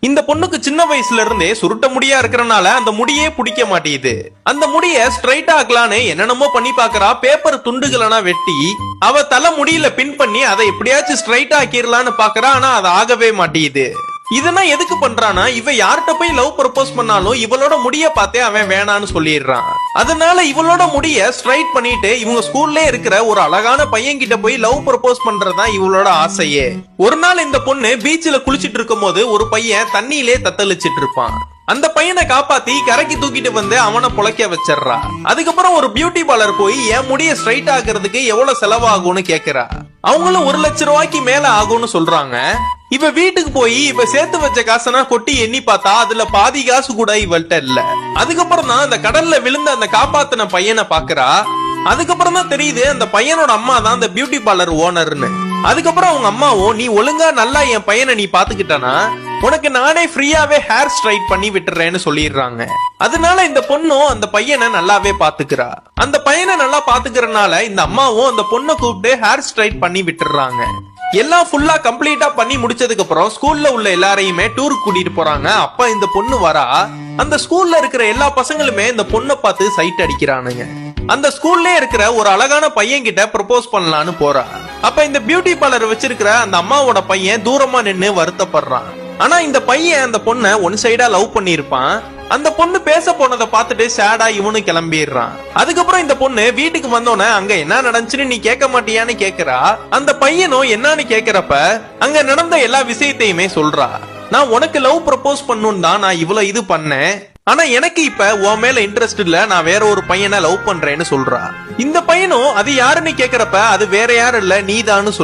இந்த பொண்ணுக்கு சின்ன வயசுல இருந்தே சுருட்ட முடியா இருக்கறனால அந்த முடியே பிடிக்க மாட்டேங்குது. அந்த முடிய ஸ்ட்ரைட் ஆக்கலான்னு என்னென்னமோ பண்ணி பாக்குறா. பேப்பர் துண்டுகளா வெட்டி அவ தலை முடியில பின் பண்ணி அதை எப்படியாச்சும் ஸ்ட்ரைட் ஆக்கிரலான்னு பாக்குறா. ஆனா அது ஆகவே மாட்டேங்குது. இதெல்லாம் எதுக்கு பண்றானா, இவ யார்கிட்ட போய் லவ் ப்ரப்போஸ் பண்ணாலும் இவளோட முடிய பார்த்தே அவன் வேணான்னு சொல்லிடுறான். அதனால இவளோட முடிய ஸ்ட்ரைட் பண்ணிட்டு இவங்க ஸ்கூல்ல இருக்கிற ஒரு அழகான பையன் கிட்ட போய் லவ் ப்ரப்போஸ் பண்றதுதான் இவளோட ஆசையே. ஒரு நாள் இந்த பொண்ணு பீச்ல குளிச்சிட்டு இருக்கும் போது ஒரு பையன் தண்ணியிலே தத்தளிச்சிட்டு இருப்பான். அந்த பையனை காப்பாத்தி கரைக்கு தூக்கிட்டு வந்து அவனை புழைக்க வச்சிடறா. அதுக்கப்புறம் ஒரு பியூட்டி பார்லர் போய் என் முடிய ஸ்ட்ரைட் ஆக்குறதுக்கு எவ்வளவு செலவாகும்னு கேக்குறா. அவங்களும் 1 லட்சம் ரூபாய்க்கு மேல ஆகும்னு சொல்றாங்க. இவ வீட்டுக்கு போய் இவ சேர்த்து வச்ச காசனா கொட்டி எண்ணி பார்த்தா அதுல பாதி காசு கூட இவள்கிட்ட இல்ல. அதுக்கப்புறம் தான் அந்த கடல்ல விழுந்த அந்த காப்பாத்தின பையனை பாக்குறா. அதுக்கப்புறம் தான் தெரியுது அந்த பையனோட அம்மா தான் அந்த பியூட்டி பார்லர் ஓனர்னு. அதுக்கப்புறம் அவங்க அம்மாவும், நீ ஒழுங்கா நல்லா என் பையனை நீ பாத்துக்கிட்டனா உனக்கு நானே ஃப்ரீயாவே ஹேர் ஸ்ட்ரைட் பண்ணி விட்டுறேன்னு சொல்லிடுறாங்க. அதனால இந்த பொண்ணும் அந்த பையனை நல்லாவே பாத்துக்கிறா. அந்த பையனை நல்லா பாத்துக்கிறனால இந்த அம்மாவும் அந்த பொண்ணை கூப்பிட்டு ஹேர் ஸ்ட்ரைட் பண்ணி விட்டுறாங்க. எல்லாம் ஃபுல்லா கம்ப்ளீட்டா பண்ணி முடிச்சதுக்கு அப்புறம் ஸ்கூல்ல உள்ள எல்லாரையுமே டூருக்கு கூட்டிட்டு போறாங்க. அப்ப இந்த பொண்ணு வரா. அந்த ஸ்கூல்ல இருக்கிற எல்லா பசங்களுமே இந்த பொண்ணை பார்த்து சைட் அடிக்கிறானுங்க. அந்த ஸ்கூல்ல இருக்கிற ஒரு அழகான பையன் கிட்ட ப்ரப்போஸ் பண்ணலான்னு போறா. அப்ப இந்த பியூட்டி பார்லர் வச்சிருக்கிற அந்த அம்மாவோட பையன் தூரமா நின்னு வருத்தப்படுறான். ஆனா இந்த பையன் அந்த பொண்ணை ஒன் சைடா லவ் பண்ணிருப்பான். அந்த பொண்ணு பேச போனதை பார்த்துட்டு சேடா இவனு கிளம்பிடுறான். அதுக்கப்புறம் இந்த பொண்ணு வீட்டுக்கு வந்தோன்னே அங்க என்ன நடந்துச்சுன்னு நீ கேட்க மாட்டியான்னு கேக்குறா. அந்த பையனும் என்னன்னு கேக்குறப்ப அங்க நடந்த எல்லா விஷயத்தையுமே சொல்றா. நான் உனக்கு லவ் ப்ரப்போஸ் பண்ணணும் தான் நான் இவ்வளவு இது பண்ணேன். ஆனா எனக்கு இப்ப உன் மேல இன்ட்ரெஸ்ட் இல்ல, நான் வேற ஒரு பையனை லவ் பண்றேன்னு சொல்றா. இந்த பையனும் அது யாருன்னு கேக்குறப்ப அது வேற யாரும் இல்ல நீதான்னு சொல்லி